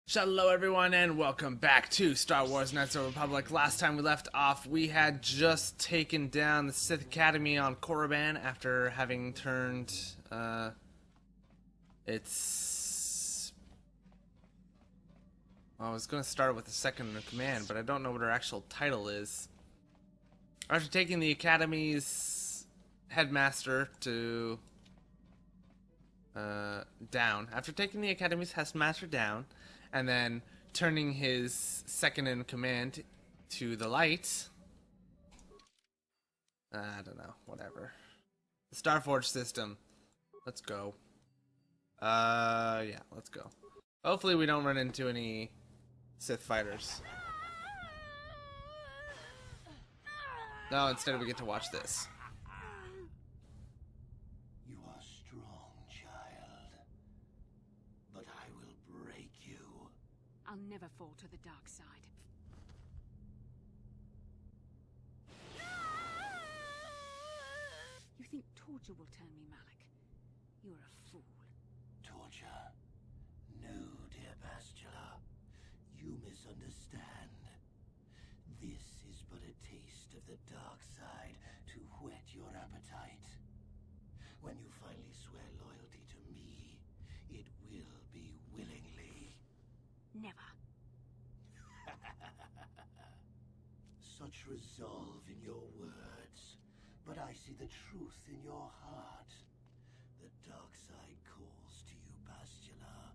Hello everyone and welcome back to Star Wars Knights of the Republic. Last time we left off, we had just taken down the Sith Academy on Korriban after having turned, I was going to start with the second in command, but I don't know what her actual title is. After taking the Academy's headmaster to, down. After taking the Academy's headmaster down, and then turning his second in command to the light. I don't know, whatever. The Starforge system. Let's go. Yeah, let's go. Hopefully we don't run into any Sith fighters. No, instead we get to watch this. I'll never fall to the dark side. You think torture will turn me, Malak? You're a fool. Torture? No, dear Bastila. You misunderstand. This is but a taste of the dark side to whet your appetite. When you finally swear loyalty to me, it will be willingly. Never. Such resolve in your words, but I see the truth in your heart. The dark side calls to you, Bastila.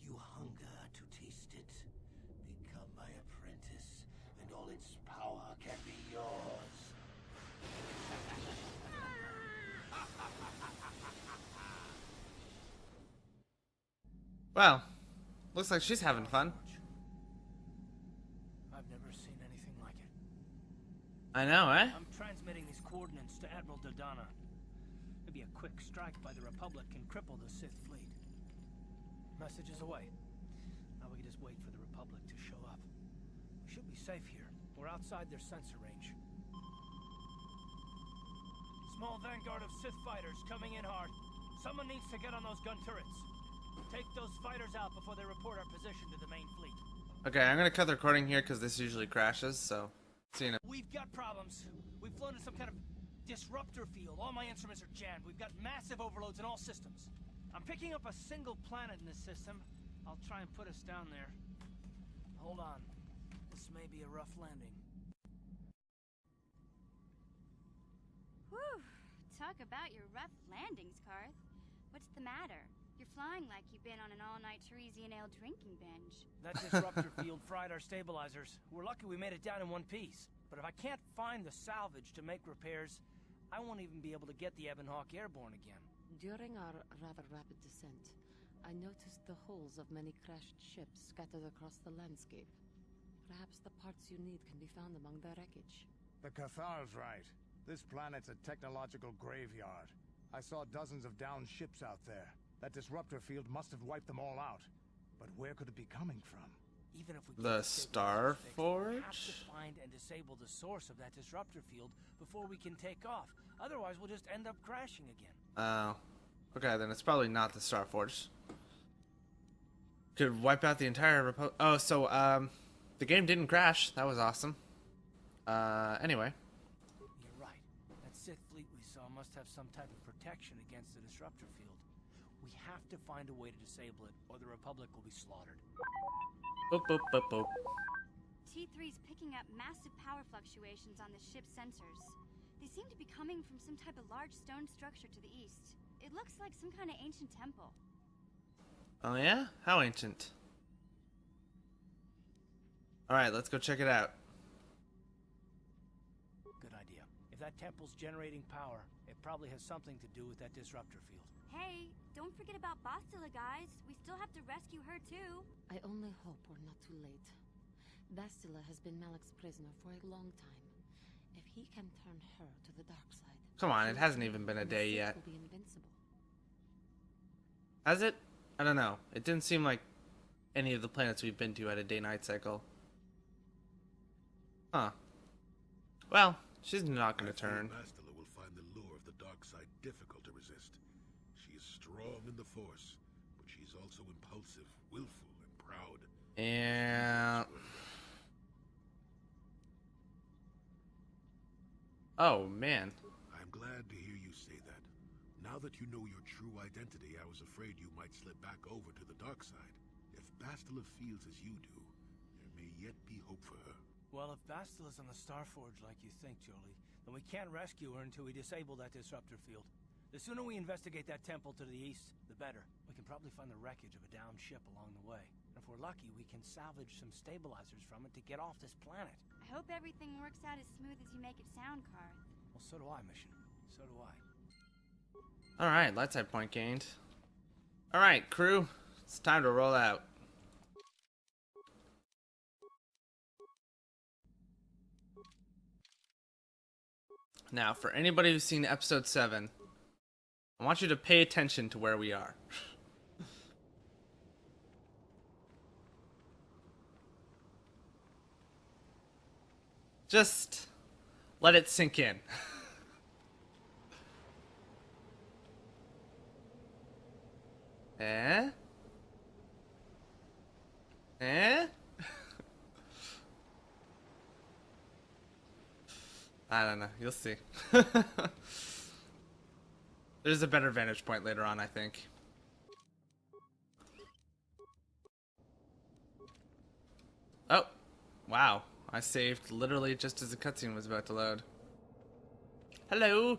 You hunger to taste it. Become my apprentice, and all its power can be yours. Well, looks like she's having fun. I've never seen anything like it. I know, eh? I'm transmitting these coordinates to Admiral Dodonna. Maybe a quick strike by the Republic can cripple the Sith fleet. Message is away. Now we can just wait for the Republic to show up. We should be safe here. We're outside their sensor range. Small vanguard of Sith fighters coming in hard. Someone needs to get on those gun turrets. Take those fighters out before they report our position to the main fleet. Okay, I'm gonna cut the recording here because this usually crashes, so see you in a... We've got problems. We've flown to some kind of disruptor field. All my instruments are jammed. We've got massive overloads in all systems. I'm picking up a single planet in this system. I'll try and put us down there. Hold on. This may be a rough landing. Whew. Talk about your rough landings, Karth. What's the matter? You're flying like you've been on an all-night Teresian ale drinking binge. That disruptor field fried our stabilizers. We're lucky we made it down in one piece. But if I can't find the salvage to make repairs, I won't even be able to get the Ebon Hawk airborne again. During our rather rapid descent, I noticed the hulls of many crashed ships scattered across the landscape. Perhaps the parts you need can be found among the wreckage. The Cathar's right. This planet's a technological graveyard. I saw dozens of downed ships out there. That disruptor field must have wiped them all out. But where could it be coming from? Even if we The Starforge? we have to find and disable the source of that disruptor field before we can take off. Otherwise, we'll just end up crashing again. Oh. Okay, then it's probably not the Starforge. Could wipe out the entire Oh, so, the game didn't crash. That was awesome. Anyway. You're right. That Sith fleet we saw must have some type of protection against the disruptor field. We have to find a way to disable it, or the Republic will be slaughtered. Boop, boop, boop, boop. T3's picking up massive power fluctuations on the ship's sensors. They seem to be coming from some type of large stone structure to the east. It looks like some kind of ancient temple. Oh yeah? How ancient? Alright, let's go check it out. Good idea. If that temple's generating power, it probably has something to do with that disruptor field. Hey, don't forget about Bastila, guys. We still have to rescue her, too. I only hope we're not too late. Bastila has been Malak's prisoner for a long time. If he can turn her to the dark side... Come on, it hasn't even been a day the Sith yet. will be invincible. Has it? I don't know. It didn't seem like any of the planets we've been to had a day-night cycle. Huh. Well, she's not gonna turn. Bastila will find the lure of the dark side difficult to resist. She is strong in the Force, but she's also impulsive, willful, and proud. Yeah. Oh, man. I'm glad to hear you say that. Now that you know your true identity, I was afraid you might slip back over to the dark side. If Bastila feels as you do, there may yet be hope for her. Well, if Bastila's on the Starforge like you think, Jolie, then we can't rescue her until we disable that disruptor field. The sooner we investigate that temple to the east, the better. We can probably find the wreckage of a downed ship along the way. And if we're lucky, we can salvage some stabilizers from it to get off this planet. I hope everything works out as smooth as you make it sound, Karth. Well, so do I, Mission. So do I. Alright, light side point gained. Alright, crew. It's time to roll out. Now, for anybody who's seen episode 7, I want you to pay attention to where we are. Just let it sink in. Eh? Eh? I don't know. You'll see. There's a better vantage point later on, I think. Oh, wow. I saved literally just as the cutscene was about to load. Hello.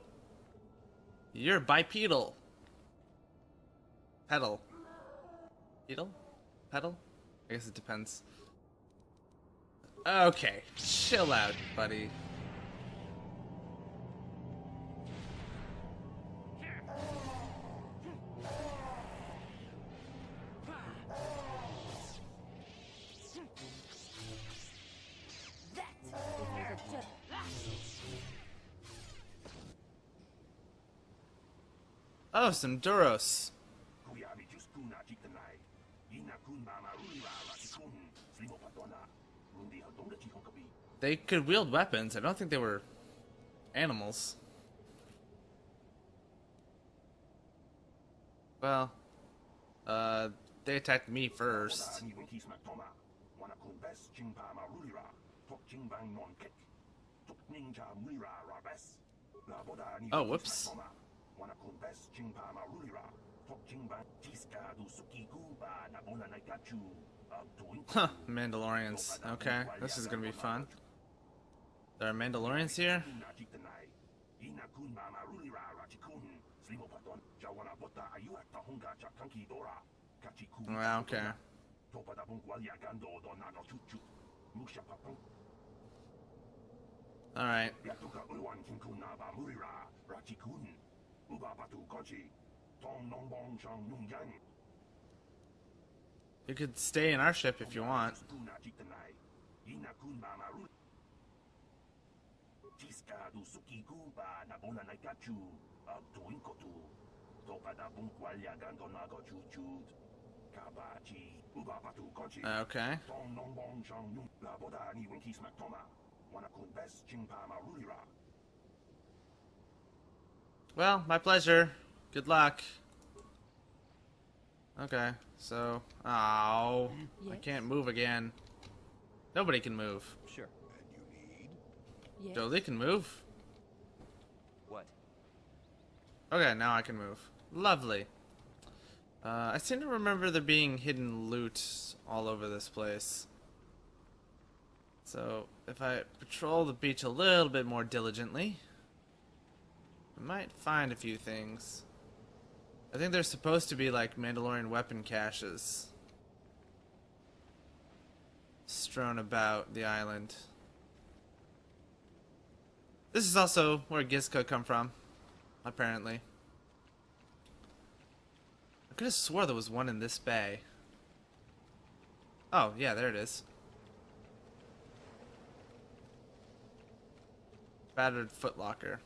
You're bipedal. Pedal. Pedal? Pedal? I guess it depends. Okay, chill out, buddy. Oh, some Duros. They could wield weapons. I don't think they were animals. Well, they attacked me first. Oh, whoops. Huh, Mandalorians. Okay, this is gonna be fun. There are Mandalorians here? Well, okay. Alright. You could stay in our ship if you want. Okay. Well, my pleasure. Good luck. Okay, so... Ow. I can't move again. Nobody can move. Sure. Yes. Jolie can move. What? Okay, now I can move. Lovely. I seem to remember there being hidden loot all over this place. So, if I patrol the beach a little bit more diligently, I might find a few things. I think there's supposed to be, like, Mandalorian weapon caches strewn about the island. This is also where Gizka come from, apparently. I could have swore there was one in this bay. Oh, yeah, there it is. Battered footlocker.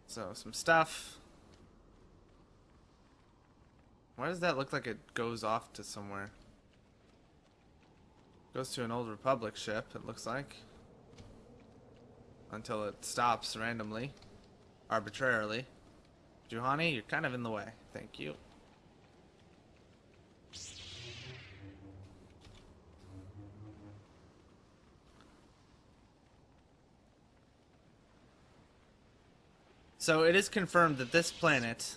So, some stuff. Why does that look like it goes off to somewhere? Goes to an old Republic ship, it looks like. Until it stops randomly. Arbitrarily. Juhani, you're kind of in the way. Thank you. So it is confirmed that this planet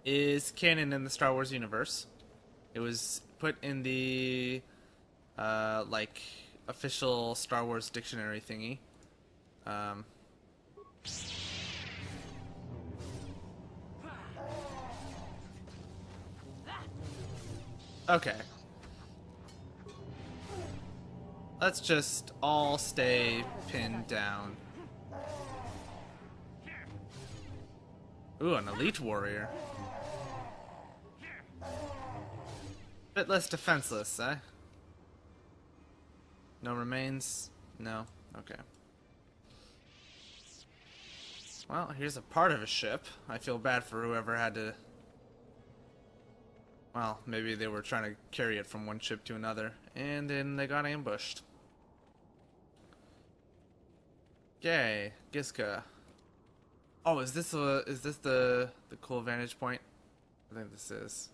is canon in the Star Wars universe. It was put in the like official Star Wars dictionary thingy. Okay. Let's just all stay pinned down. Ooh, an elite warrior. Bit less defenseless, eh? No remains? No? Okay. Well, here's a part of a ship. I feel bad for whoever had to... Well, maybe they were trying to carry it from one ship to another, and then they got ambushed. Yay, Giska. Oh, is this the cool vantage point? I think this is.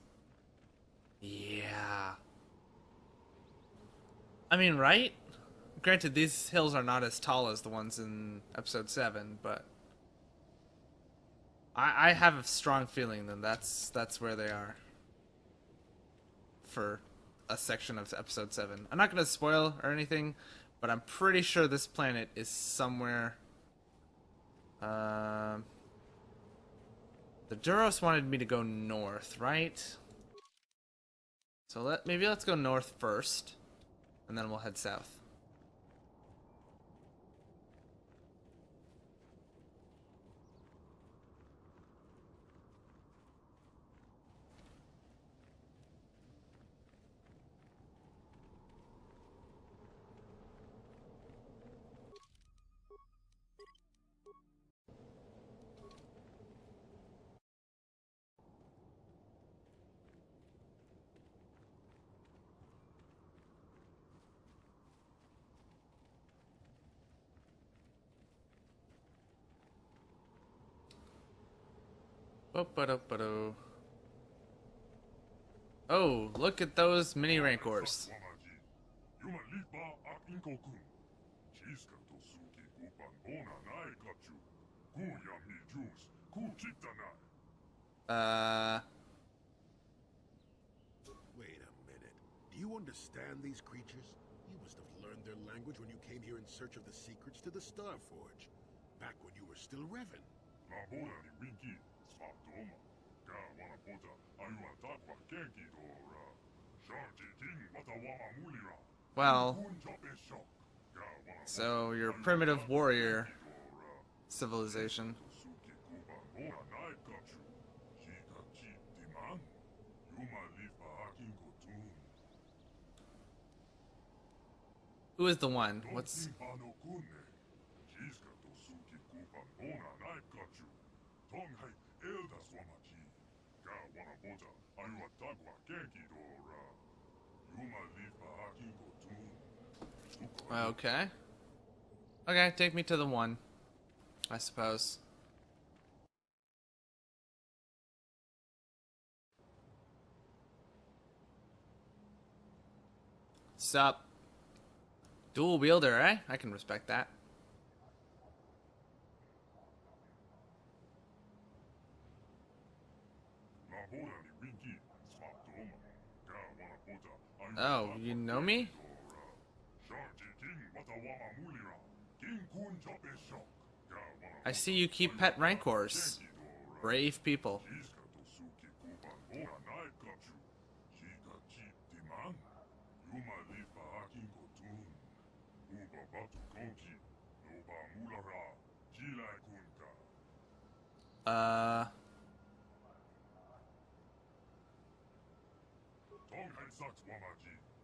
Yeah. I mean, right? Granted, these hills are not as tall as the ones in episode 7, but I have a strong feeling that that's where they are for a section of episode 7. I'm not going to spoil or anything, but I'm pretty sure this planet is somewhere. The Duros wanted me to go north, right? So maybe let's go north first, and then we'll head south. Oh, look at those mini rancors. Wait a minute. Do you understand these creatures? You must have learned their language when you came here in search of the secrets to the Star Forge. Back when you were still Revan. Well, so you're a primitive warrior civilization. Who is the one? What's... Okay. Okay, take me to the one, I suppose. Sup? Dual wielder, eh? I can respect that. Oh, you know me? I see you keep pet rancors. Brave people.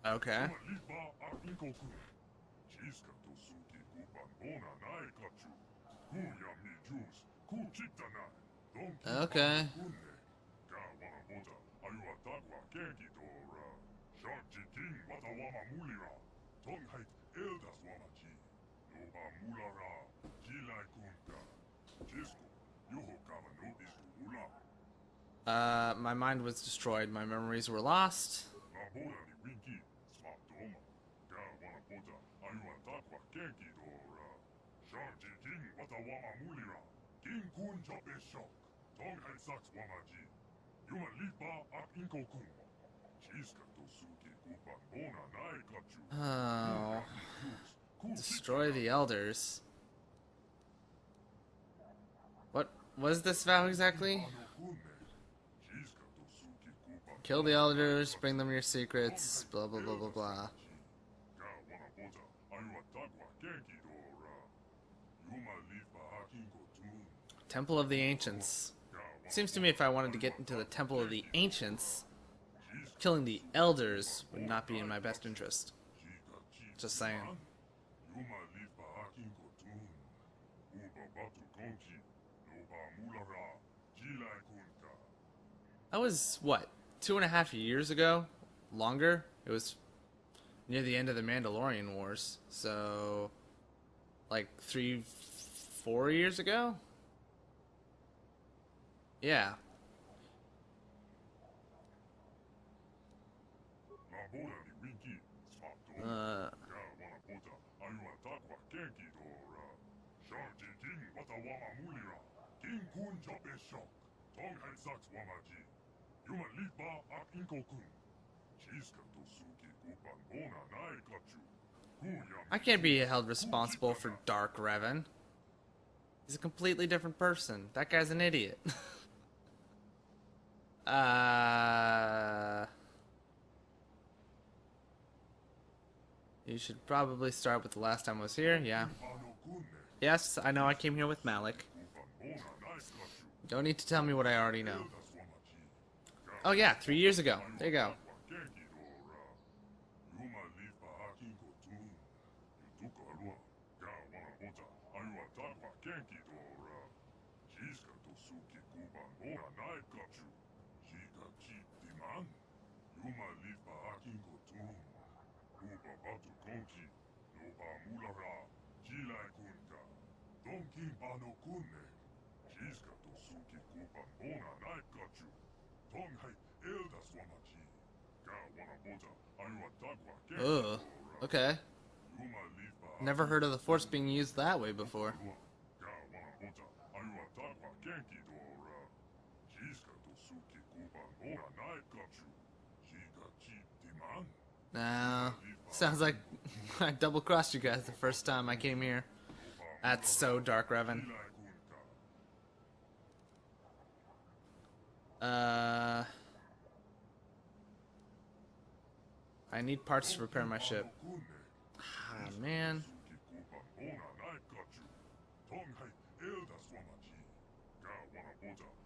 Okay. Okay. My mind was destroyed. My memories were lost. Oh. Destroy the elders. What was this vow exactly? Kill the elders, bring them your secrets, blah blah blah blah blah. Temple of the Ancients. Seems to me if I wanted to get into the Temple of the Ancients, killing the elders would not be in my best interest. Just saying. That was, what, 2.5 years ago? Longer? It was near the end of the Mandalorian Wars. So, like 3-4 years ago? Yeah. I can't be held responsible for Dark Revan. He's a completely different person. That guy's an idiot. You should probably start with the last time I was here, yeah. Yes, I know I came here with Malik. Don't need to tell me what I already know. Oh yeah, 3 years ago. There you go. Ugh. Okay. Never heard of the Force being used that way before. Nah. Sounds like I double-crossed you guys the first time I came here. That's so Dark Revan. I need parts to repair my ship. Ah, man.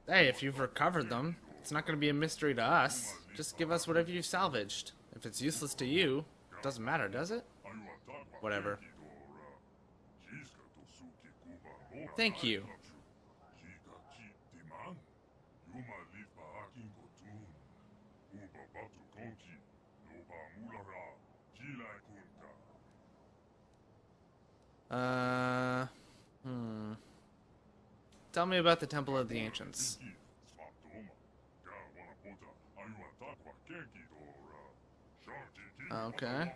Hey, if you've recovered them, it's not going to be a mystery to us. Just give us whatever you've salvaged. If it's useless to you, it doesn't matter, does it? Whatever. Thank you. Tell me about the Temple of the Ancients. Okay.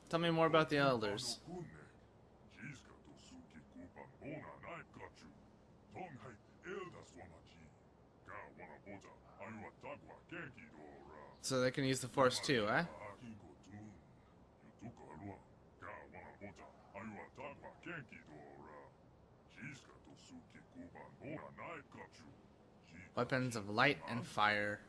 Tell me more about the elders. So they can use the Force too, eh? Weapons of light and fire.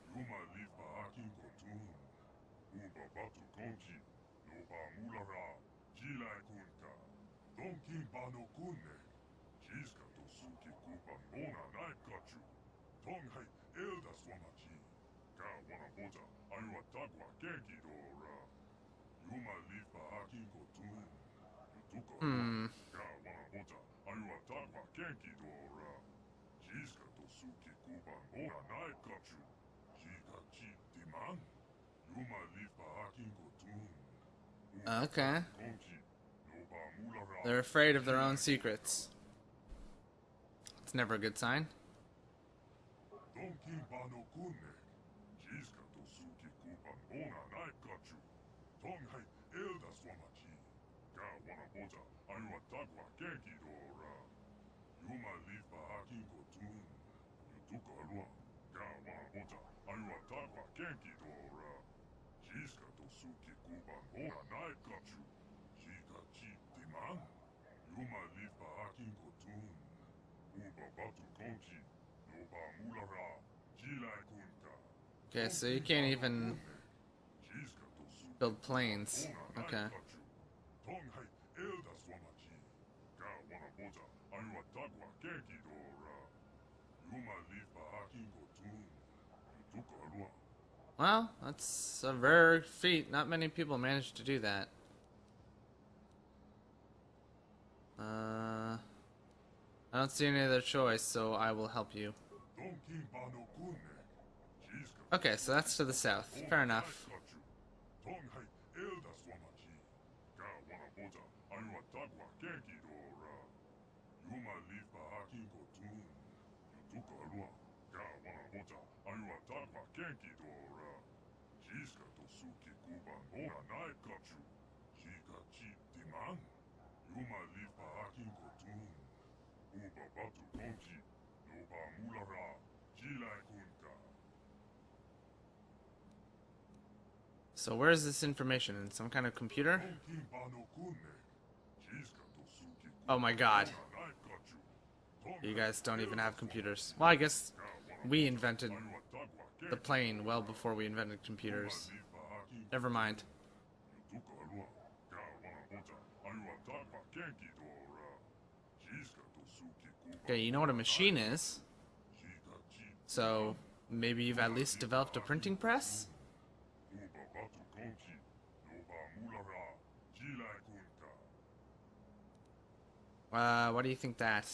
Hmm. Okay. They're afraid of their own secrets. It's never a good sign. Okay, so you can't even build planes. Okay. Well, that's a rare feat. Not many people manage to do that. I don't see any other choice, so I will help you. Okay, so that's to the south. Fair enough. So where is this information? In some kind of computer? Oh my god. You guys don't even have computers. Well, I guess we invented the plane well before we invented computers. Never mind. Okay, you know what a machine is. So, maybe you've at least developed a printing press? What do you think that?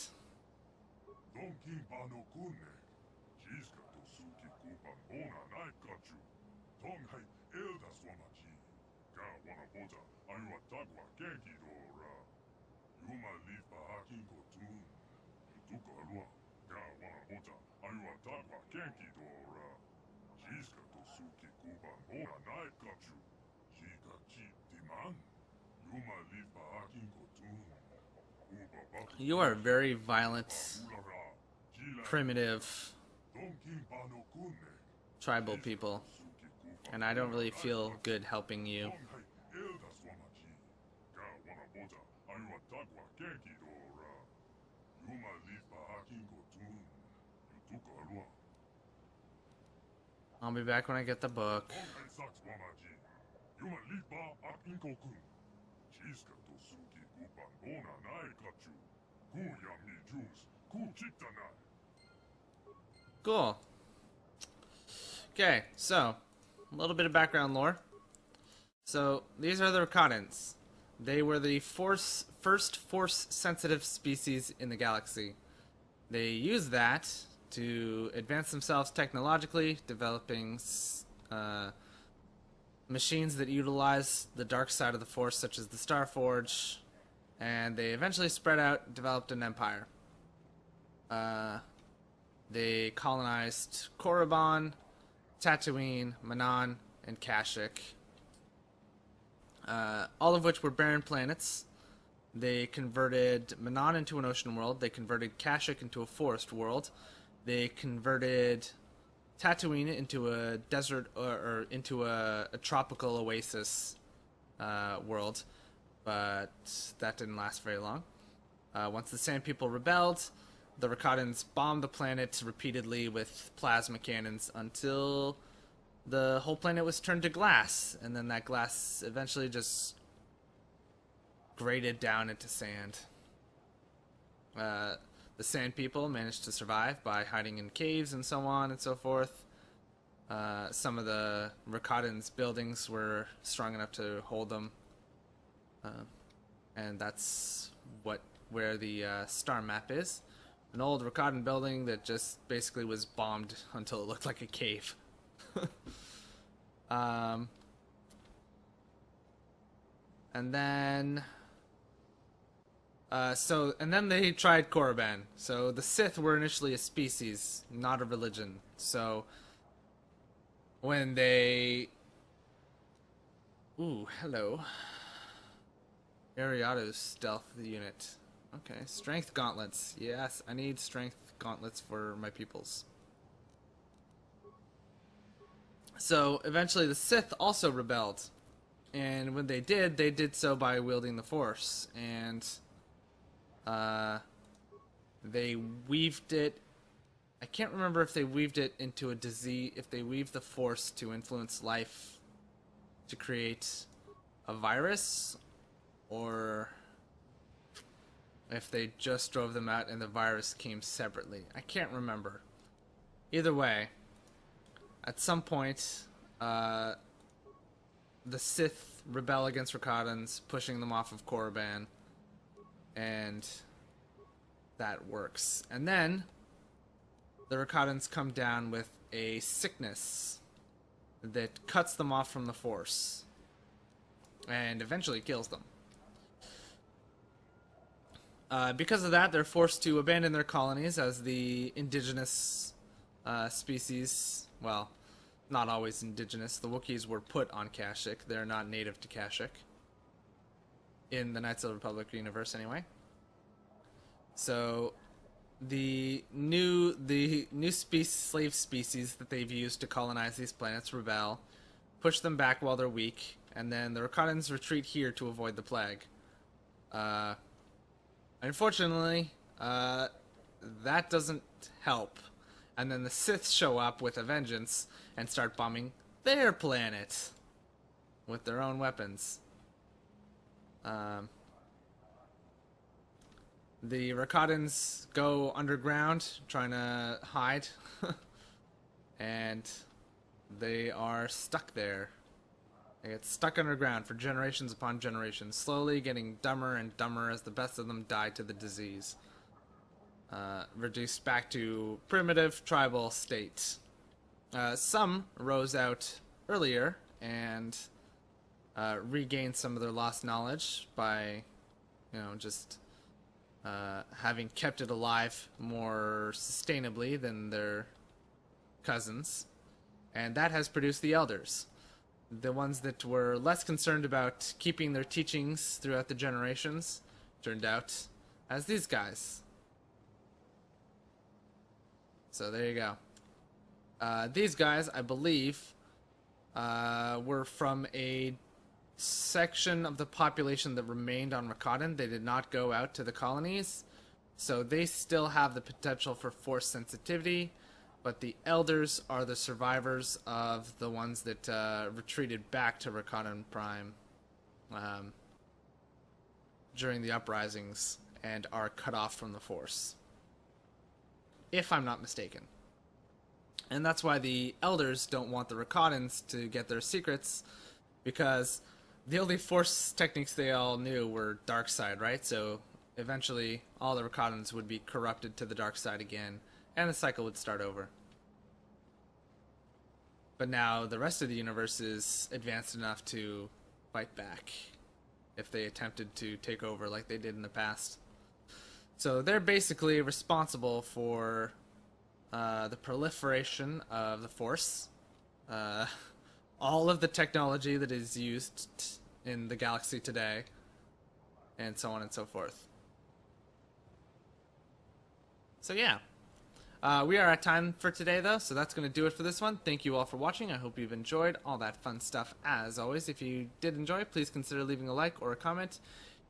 You are very violent, primitive, tribal people, and I don't really feel good helping you. I'll be back when I get the book. Cool. Okay, so a little bit of background lore. So these are the Rakatans. They were the first force-sensitive species in the galaxy. They used that to advance themselves technologically, developing machines that utilize the dark side of the Force, such as the Starforge, and they eventually spread out and developed an empire. They colonized Korriban, Tatooine, Manan, and Kashyyyk, all of which were barren planets. They converted Manan into an ocean world. They converted Kashyyyk into a forest world. They converted Tatooine into a desert or into a tropical oasis world, but that didn't last very long. Once the Sand People rebelled, the Rakatans bombed the planet repeatedly with plasma cannons until the whole planet was turned to glass, and then that glass eventually just graded down into sand. The Sand People managed to survive by hiding in caves and so on and so forth. Some of the Rakkadan's buildings were strong enough to hold them. And that's where the star map is. An old Rakkadan building that just basically was bombed until it looked like a cave. And then they tried Korriban. So the Sith were initially a species, not a religion. So when they... Ooh, hello. Ariato's stealth unit. Okay, strength gauntlets. Yes, I need strength gauntlets for my peoples. So eventually the Sith also rebelled. And when they did so by wielding the Force. And they weaved it... I can't remember if they weaved it into a disease... If they weaved the Force to influence life to create a virus, or if they just drove them out and the virus came separately. I can't remember. Either way, at some point, the Sith rebel against Rakkadans, pushing them off of Korriban, and that works. And then the Rakkadans come down with a sickness that cuts them off from the Force and eventually kills them. Because of that, they're forced to abandon their colonies as the indigenous species. Well, not always indigenous. The Wookiees were put on Kashyyyk. They're not native to Kashyyyk. In the Knights of the Republic universe, anyway. So the new slave species that they've used to colonize these planets rebel, push them back while they're weak, and then the Rakkadans retreat here to avoid the plague. Unfortunately, that doesn't help. And then the Sith show up with a vengeance and start bombing their planet with their own weapons. The Rakkadans go underground, trying to hide, and they are stuck there. They get stuck underground for generations upon generations, slowly getting dumber and dumber as the best of them die to the disease. Reduced back to primitive tribal state. Some rose out earlier and regained some of their lost knowledge by, just having kept it alive more sustainably than their cousins. And that has produced the elders. The ones that were less concerned about keeping their teachings throughout the generations turned out as these guys. So there you go. These guys, I believe, were from a section of the population that remained on Rakkadan. They did not go out to the colonies, so they still have the potential for Force sensitivity, but the elders are the survivors of the ones that retreated back to Rakkadan Prime during the uprisings and are cut off from the Force, if I'm not mistaken. And that's why the elders don't want the Rakkadans to get their secrets, because the only Force techniques they all knew were dark side, right? So eventually all the Rakkadans would be corrupted to the dark side again, and the cycle would start over. But now the rest of the universe is advanced enough to fight back if they attempted to take over like they did in the past. So they're basically responsible for the proliferation of the Force, all of the technology that is used in the galaxy today, and so on and so forth. So yeah. We are at time for today, though, so that's going to do it for this one. Thank you all for watching. I hope you've enjoyed all that fun stuff. As always, if you did enjoy, please consider leaving a like or a comment.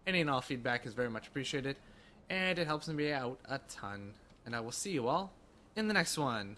Any and all feedback is very much appreciated, and it helps me out a ton. And I will see you all in the next one.